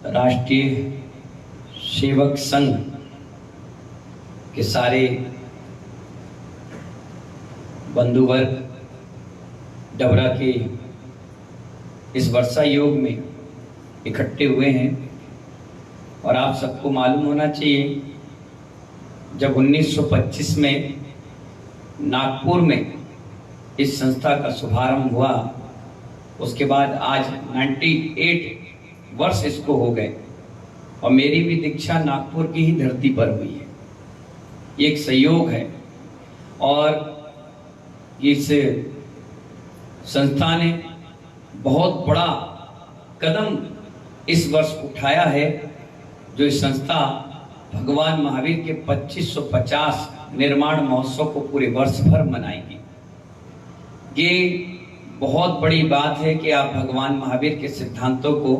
राष्ट्रीय सेवक संघ के सारे बंधुवर्ग डबरा के इस वर्षा योग में इकट्ठे हुए हैं। और आप सबको मालूम होना चाहिए, जब 1925 में नागपुर में इस संस्था का शुभारंभ हुआ, उसके बाद आज 98 वर्ष इसको हो गए और मेरी भी दीक्षा नागपुर की ही धरती पर हुई है। ये एक संयोग है और इस संस्था ने बहुत बड़ा कदम इस वर्ष उठाया है, जो इस संस्था भगवान महावीर के 2550 निर्माण महोत्सव को पूरे वर्ष भर मनाएगी। ये बहुत बड़ी बात है कि आप भगवान महावीर के सिद्धांतों को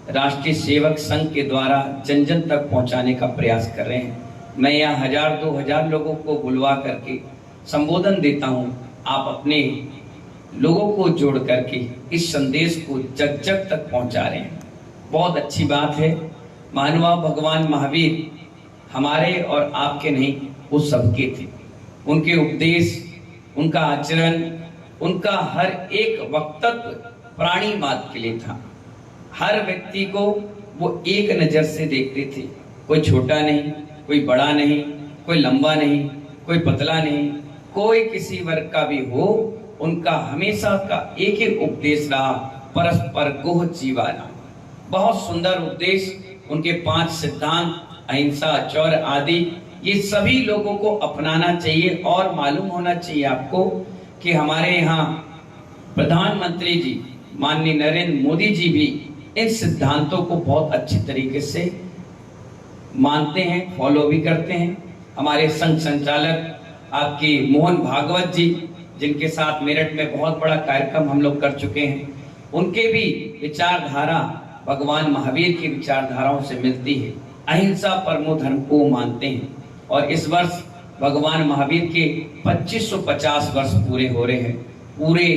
राष्ट्रीय सेवक संघ के द्वारा जन जन तक पहुंचाने का प्रयास कर रहे हैं। मैं यहाँ 1000-2000 लोगों को बुलवा करके संबोधन देता हूँ, आप अपने लोगों को जोड़ करके इस संदेश को जग जग तक पहुंचा रहे हैं। बहुत अच्छी बात है। महानुभाव भगवान महावीर हमारे और आपके नहीं, वो सबके थे। उनके उपदेश, उनका आचरण, उनका हर एक वक्तव्य प्राणी मात्र के लिए था। हर व्यक्ति को वो एक नजर से देखते थे। कोई छोटा नहीं, कोई बड़ा नहीं, कोई लंबा नहीं, कोई पतला नहीं, कोई किसी वर्ग का भी हो, उनका हमेशा का एक ही उपदेश रहा, परस्पर गोह जीवाना। बहुत सुंदर उपदेश। उनके 5 सिद्धांत, अहिंसा, चौर्य आदि, ये सभी लोगों को अपनाना चाहिए। और मालूम होना चाहिए आपको कि हमारे यहाँ प्रधानमंत्री जी माननीय नरेंद्र मोदी जी भी इन सिद्धांतों को बहुत अच्छी तरीके से मानते हैं, फॉलो भी करते हैं। हमारे संघ संचालक आपके मोहन भागवत जी, जिनके साथ मेरठ में बहुत बड़ा कार्यक्रम हम लोग कर चुके हैं, उनके भी विचारधारा भगवान महावीर की विचारधाराओं से मिलती है। अहिंसा परमो धर्म को मानते हैं। और इस वर्ष भगवान महावीर के 2550 वर्ष पूरे हो रहे हैं। पूरे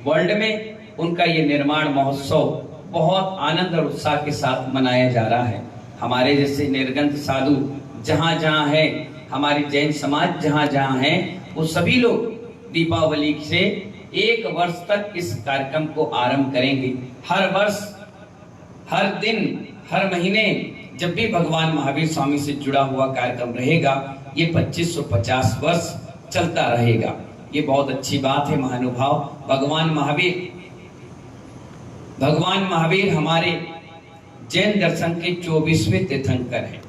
वर्ल्ड में उनका ये निर्माण महोत्सव बहुत आनंद और उत्साह के साथ मनाया जा रहा है। हमारे जैसे निर्गंथ साधु जहाँ जहाँ है, हमारी जैन समाज जहाँ जहाँ है, वो सभी लोग दीपावली से 1 वर्ष तक इस कार्यक्रम को आरंभ करेंगे। हर वर्ष, हर दिन, हर महीने जब भी भगवान महावीर स्वामी से जुड़ा हुआ कार्यक्रम रहेगा, ये 2550 वर्ष चलता रहेगा। ये बहुत अच्छी बात है। महानुभाव भगवान महावीर हमारे जैन दर्शन के 24वें तीर्थंकर हैं।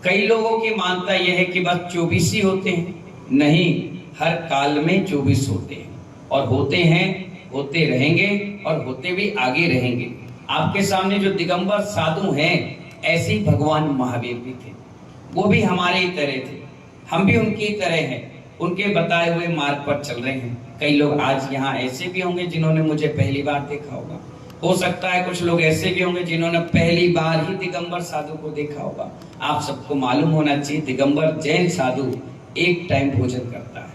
कई लोगों की मानता यह है कि बस 24 ही होते हैं। नहीं, हर काल में 24 होते हैं और होते हैं, होते रहेंगे और होते भी आगे रहेंगे। आपके सामने जो दिगंबर साधु हैं, ऐसे ही भगवान महावीर भी थे। वो भी हमारे ही तरह थे, हम भी उनकी तरह हैं। उनके बताए हुए मार्ग पर चल रहे हैं। कई लोग आज यहाँ ऐसे भी होंगे जिन्होंने मुझे पहली बार देखा होगा। हो सकता है कुछ लोग ऐसे भी होंगे जिन्होंने पहली बार ही दिगंबर साधु को देखा होगा। आप सबको मालूम होना चाहिए, दिगंबर जैन साधु एक टाइम भोजन करता है,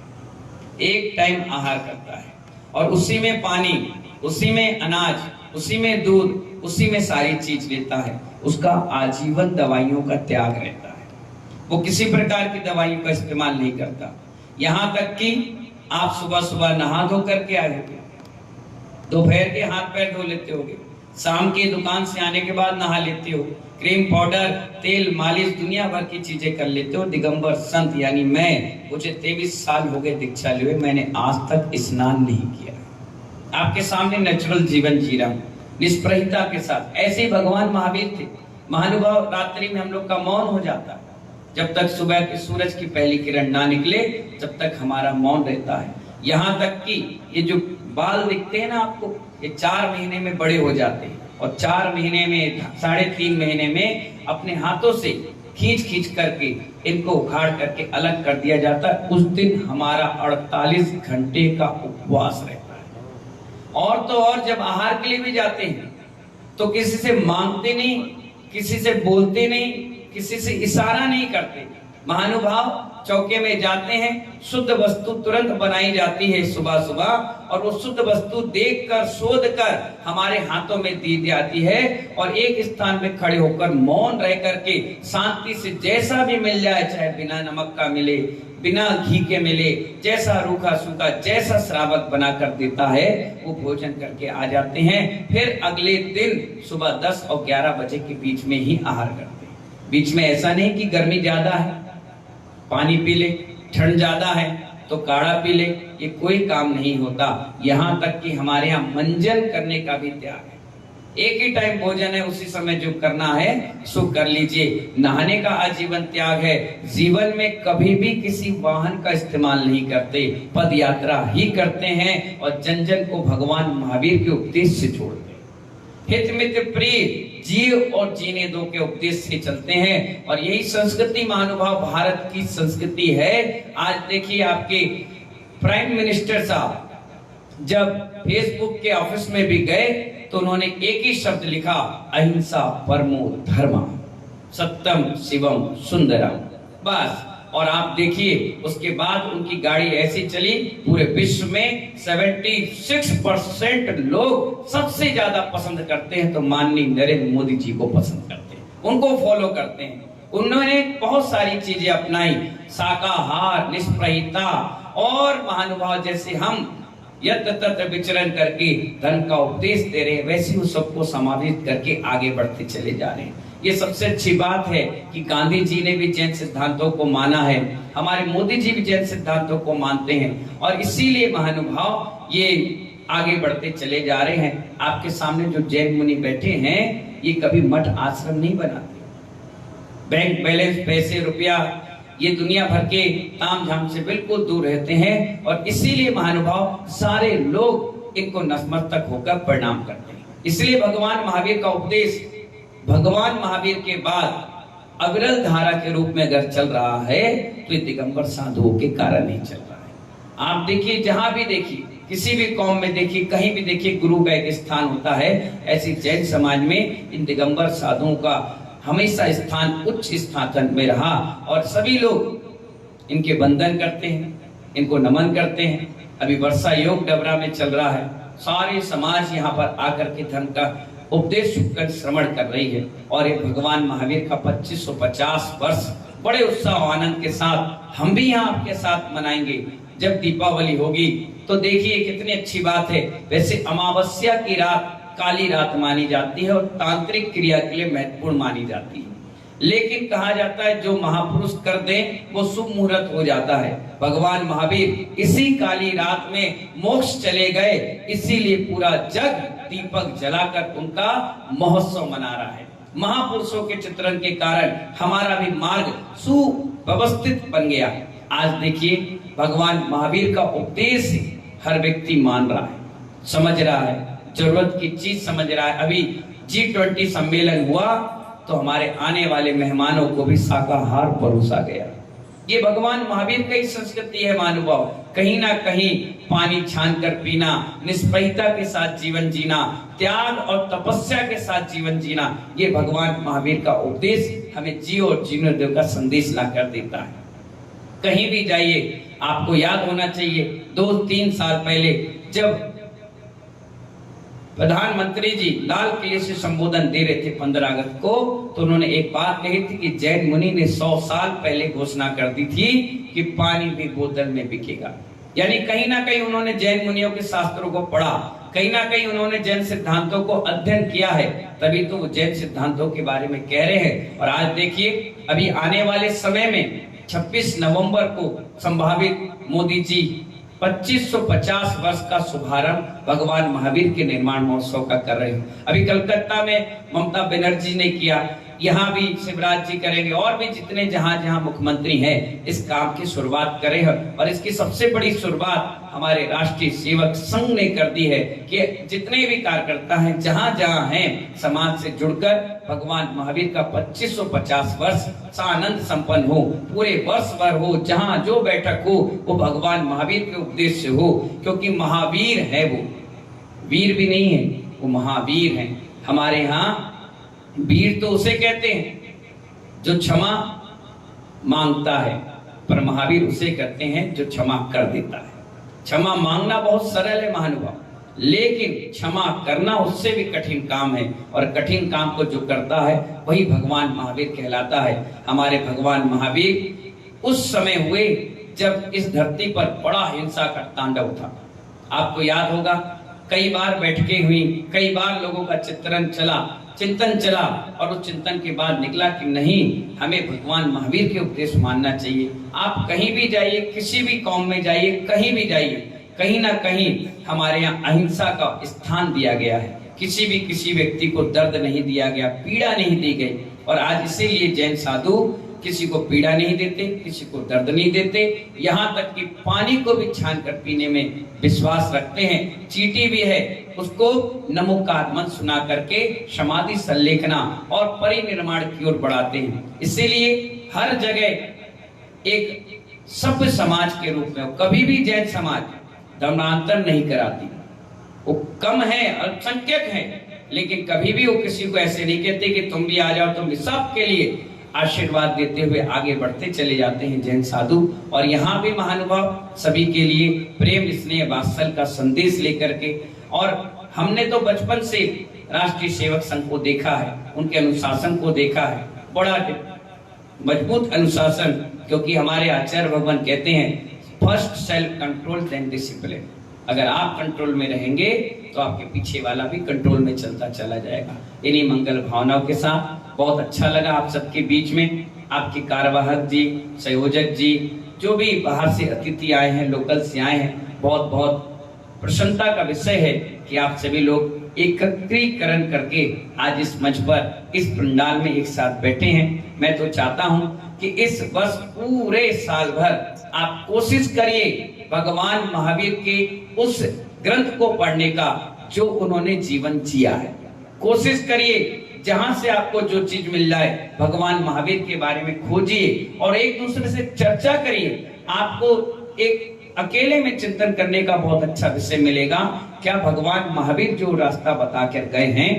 एक टाइम आहार करता है, और उसी में पानी, उसी में अनाज, उसी में दूध, उसी में सारी चीज लेता है। उसका आजीवन दवाइयों का त्याग रहता है। वो किसी प्रकार की दवाइयों का इस्तेमाल नहीं करता। यहाँ तक कि आप सुबह सुबह नहा धो करके आए होगे, दोपहर के हाथ पैर धो लेते होगे, शाम की दुकान से आने के बाद नहा लेते हो, क्रीम, पाउडर, तेल, मालिश, दुनिया भर की चीजें कर लेते हो। दिगंबर संत यानी मैं, मुझे 23 साल हो गए दीक्षा लिए, मैंने आज तक स्नान नहीं किया। आपके सामने नेचुरल जीवन जी रहा हूं, निष्प्रहिता के साथ। ऐसे ही भगवान महावीर थे। महानुभाव, रात्रि में हम लोग का मौन हो जाता, जब तक सुबह के सूरज की पहली किरण ना निकले, तब तक हमारा मौन रहता है। यहाँ तक कि ये जो बाल दिखते हैं ना आपको, ये 4 महीने में बड़े हो जाते हैं और 4 महीने में, 3.5 महीने में अपने हाथों से खींच करके इनको उखाड़ करके अलग कर दिया जाता है। उस दिन हमारा 48 घंटे का उपवास रहता है। और तो और जब आहार के लिए भी जाते हैं तो किसी से मांगते नहीं, किसी से बोलते नहीं, किसी से इशारा नहीं करते, महानुभाव चौके में जाते हैं, शुद्ध वस्तु तुरंत बनाई जाती है सुबह सुबह, और वो शुद्ध वस्तु देखकर शोध कर हमारे हाथों में दी जाती है, और एक स्थान में खड़े होकर मौन रह करके शांति से जैसा भी मिल जाए, चाहे बिना नमक का मिले, बिना घी के मिले, जैसा रूखा सूखा जैसा श्रावक बना कर देता है, वो भोजन करके आ जाते हैं। फिर अगले दिन सुबह 10 और 11 बजे के बीच में ही आहार करते हैं। बीच में ऐसा नहीं कि गर्मी ज्यादा है पानी पी ले, ठंड ज्यादा है तो काढ़ा पी ले, ये कोई काम नहीं होता। यहाँ तक कि हमारे यहाँ मंजन करने का भी त्याग है। एक ही टाइम भोजन है, उसी समय जो करना है सो कर लीजिए। नहाने का आजीवन त्याग है। जीवन में कभी भी किसी वाहन का इस्तेमाल नहीं करते, पद यात्रा ही करते हैं, और जन जन को भगवान महावीर के उपदेश से जोड़ते हैं। हित मित्र प्रिय जीव और जीने दो के उपदेश से चलते हैं, और यही संस्कृति महानुभाव भारत की संस्कृति है। आज देखिए, आपके प्राइम मिनिस्टर साहब जब फेसबुक के ऑफिस में भी गए तो उन्होंने एक ही शब्द लिखा, अहिंसा परमो धर्म, सत्यम शिवम सुंदरम, बस। और आप देखिए उसके बाद उनकी गाड़ी ऐसी चली, पूरे विश्व में 76% लोग सबसे ज्यादा पसंद करते हैं तो माननीय नरेंद्र मोदी जी को पसंद करते हैं, उनको फॉलो करते हैं। उन्होंने बहुत सारी चीजें अपनाई, शाकाहार, निष्प्रहिता, और महानुभाव जैसे हम यत्र तत्र विचरण करके धर्म का उपदेश दे रहे हैं, वैसे वो सबको समावित करके आगे बढ़ते चले जा रहे हैं। ये सबसे अच्छी बात है कि गांधी जी ने भी जैन सिद्धांतों को माना है, हमारे मोदी जी भी जैन सिद्धांतों को मानते हैं, और इसीलिए महानुभाव ये आगे बढ़ते चले जा रहे हैं। आपके सामने जो जैन मुनि बैठे हैं, ये कभी मठ आश्रम नहीं बनाते। बैंक बैलेंस, पैसे, रुपया, ये दुनिया भर के ताम झाम से बिल्कुल दूर रहते हैं, और इसीलिए महानुभाव सारे लोग इनको नतमस्तक होकर प्रणाम करते हैं। इसलिए भगवान महावीर का उपदेश भगवान महावीर के बाद अविरल धारा के रूप में अगर चल रहा है तो ये दिगंबर साधुओं के कारण ही चल रहा है। आप देखिए, जहां भी देखिए, किसी भी कौम में देखिए, कहीं भी देखिए, गुरु का एक स्थान होता है। ऐसी जैन समाज में इन दिगंबर साधुओं का हमेशा स्थान उच्च स्थान में रहा, और सभी लोग इनके वंदन करते हैं, इनको नमन करते हैं। अभी वर्षा योग डबरा में चल रहा है, सारे समाज यहाँ पर आकर के धर्म का उपदेश सुनकर श्रवण कर रही है, और ये भगवान महावीर का 2550 वर्ष बड़े उत्साह आनंद के साथ हम भी यहाँ आपके साथ मनाएंगे। जब दीपावली होगी तो देखिए कितनी अच्छी बात है। वैसे अमावस्या की रात काली रात मानी जाती है और तांत्रिक क्रिया के लिए महत्वपूर्ण मानी जाती है, लेकिन कहा जाता है जो महापुरुष कर दें वो शुभ मुहूर्त हो जाता है। भगवान महावीर इसी काली रात में मोक्ष चले गए, इसीलिए पूरा जग दीपक जलाकर उनका महोत्सव मना रहा है। महापुरुषों के चित्रण के कारण हमारा भी मार्ग सुव्यवस्थित बन गया। आज देखिए, भगवान महावीर का उपदेश हर व्यक्ति मान रहा है, समझ रहा है, जरूरत की चीज समझ रहा है। अभी G20 सम्मेलन हुआ तो हमारे आने वाले मेहमानों को भी शाकाहार परोसा गया। ये भगवान महावीर की संस्कृति है महानुभाव। कहीं ना कहीं पानी छान कर पीना, निष्प्रहिता के साथ जीवन जीना, त्याग और तपस्या के साथ जीवन जीना, ये भगवान महावीर का उपदेश हमें जियो और जीने दो का संदेश ला कर देता है। कहीं भी जाइए, आपको याद होना चाहिए 2-3 साल पहले जब प्रधानमंत्री जी लाल किले से संबोधन दे रहे थे 15 अगस्त को, तो उन्होंने एक बात कही थी कि जैन मुनि ने 100 साल पहले घोषणा कर दी थी कि पानी भी बोतल में बिकेगा। यानी कहीं ना कहीं उन्होंने जैन मुनियों के शास्त्रों को पढ़ा, कहीं ना कहीं उन्होंने जैन सिद्धांतों को अध्ययन किया है, तभी तो वो जैन सिद्धांतों के बारे में कह रहे हैं। और आज देखिए, अभी आने वाले समय में 26 नवंबर को संभावित मोदी जी 2550 वर्ष का शुभारंभ भगवान महावीर के निर्माण महोत्सव का कर रहे हैं। अभी कलकत्ता में ममता बनर्जी ने किया, यहाँ भी शिवराज जी करेंगे, और भी जितने जहां जहां मुख्यमंत्री हैं इस काम की शुरुआत करे हैं। और इसकी सबसे बड़ी शुरुआत हमारे राष्ट्रीय सेवक संघ ने कर दी है कि जितने भी कार्यकर्ता हैं जहां जहां हैं समाज से जुड़कर भगवान महावीर का 2550 वर्ष आनंद संपन्न हो, पूरे वर्ष भर हो, जहां जो बैठक हो वो भगवान महावीर के उपदेश से हो, क्योंकि महावीर है वो, वीर भी नहीं है, वो महावीर है। हमारे यहाँ वीर तो उसे कहते हैं जो क्षमा मांगता है, पर महावीर उसे कहते हैं जो क्षमा कर देता है। क्षमा मांगना बहुत सरल है महानुभाव, लेकिन क्षमा करना उससे भी कठिन काम है, और कठिन काम को जो करता है वही भगवान महावीर कहलाता है। हमारे भगवान महावीर उस समय हुए जब इस धरती पर बड़ा हिंसा का तांडव था। आपको याद होगा, कई बार बैठकें हुई, कई बार लोगों का चिंतन चला, और उस चिंतन के बाद निकला कि नहीं, हमें भगवान महावीर के उपदेश मानना चाहिए। आप कहीं भी जाइए, किसी भी कौम में जाइए, कहीं भी जाइए, कहीं ना कहीं हमारे यहाँ अहिंसा का स्थान दिया गया है। किसी व्यक्ति को दर्द नहीं दिया गया, पीड़ा नहीं दी गई। और आज इसीलिए जैन साधु किसी को पीड़ा नहीं देते, किसी को दर्द नहीं देते, यहाँ तक कि पानी को भी छान कर पीने में विश्वास रखते हैं। चींटी भी है, उसको नमोकार मंत्र सुना करके समाधि संलेखना और परिनिर्माण की ओर बढ़ाते हैं। इसीलिए हर जगह एक सभ्य समाज के रूप में कभी भी जैन समाज धर्मांतर नहीं कराती। वो कम है, अल्पसंख्यक है, लेकिन कभी भी वो किसी को ऐसे नहीं कहते कि तुम भी आ जाओ, तुम भी। सबके लिए आशीर्वाद देते हुए आगे बढ़ते चले जाते हैं जैन साधु। और यहाँ भी महानुभाव सभी के लिए प्रेम, स्नेह, वात्सल्य का संदेश लेकर के। और हमने तो बचपन से राष्ट्रीय सेवक संघ को देखा है, उनके अनुशासन को देखा है, बड़ा मजबूत अनुशासन। क्योंकि हमारे आचार्य भगवान कहते हैं first self control then discipline. अगर आप कंट्रोल में रहेंगे तो आपके पीछे वाला भी कंट्रोल में चलता चला जाएगा। इन्हीं मंगल भावनाओं के साथ बहुत अच्छा लगा आप सबके बीच में। आपके कार्यवाहक जी, संयोजक जी, जो भी बाहर से अतिथि आए हैं, लोकल से आए हैं, बहुत बहुत प्रसन्नता का विषय है कि आप सभी लोग एकत्रीकरण करके आज इस मंच पर, इस पंडाल में एक साथ बैठे हैं। मैं तो चाहता हूं कि इस वर्ष पूरे साल भर आप कोशिश करिए भगवान महावीर के उस ग्रंथ को पढ़ने का जो उन्होंने जीवन जिया है। कोशिश करिए जहां से आपको जो चीज मिल जाए भगवान महावीर के बारे में खोजिए और एक दूसरे से चर्चा करिए। आपको एक अकेले में चिंतन करने का बहुत अच्छा विषय मिलेगा। क्या भगवान महावीर जो रास्ता बता कर गए हैं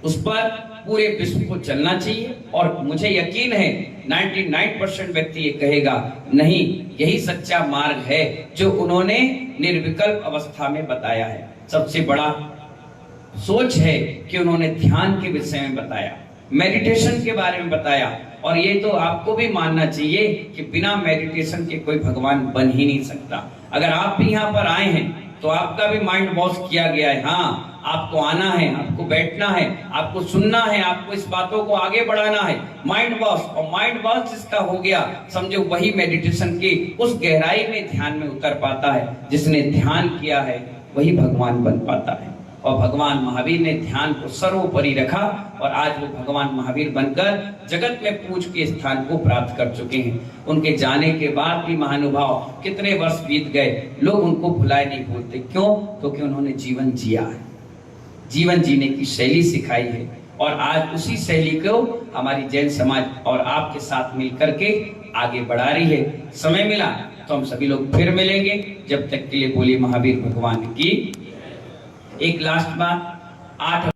उस पर पूरे विश्व को चलना चाहिए। और मुझे यकीन है 99% व्यक्ति ये कहेगा नहीं, यही सच्चा मार्ग है जो उन्होंने निर्विकल्प अवस्था में बताया है। सबसे बड़ा सोच है कि उन्होंने ध्यान के विषय में बताया, मेडिटेशन के बारे में बताया। और ये तो आपको भी मानना चाहिए कि बिना मेडिटेशन के कोई भगवान बन ही नहीं सकता। अगर आप भी यहाँ पर आए हैं तो आपका भी माइंड वॉश किया गया है। हाँ, आपको आना है, आपको बैठना है, आपको सुनना है, आपको इस बातों को आगे बढ़ाना है। माइंड वॉश, और माइंड वॉश जिसका हो गया, समझो वही मेडिटेशन की उस गहराई में ध्यान में उतर पाता है। जिसने ध्यान किया है वही भगवान बन पाता है। और भगवान महावीर ने ध्यान को सर्वोपरि रखा और आज वो भगवान महावीर बनकर जगत में पूज्य के स्थान को प्राप्त कर चुके हैं। उनके जाने के बाद भी महानुभाव कितने वर्ष बीत गए, लोग उनको भुलाए नहीं भूलते। क्यों? क्योंकि उन्होंने जीवन जिया है, जीवन जीने की शैली सिखाई है। और आज उसी शैली को हमारी जैन समाज और आपके साथ मिलकर के आगे बढ़ा रही है। समय मिला तो हम सभी लोग फिर मिलेंगे। जब तक के लिए बोलिए महावीर भगवान की। एक लास्ट बात, 8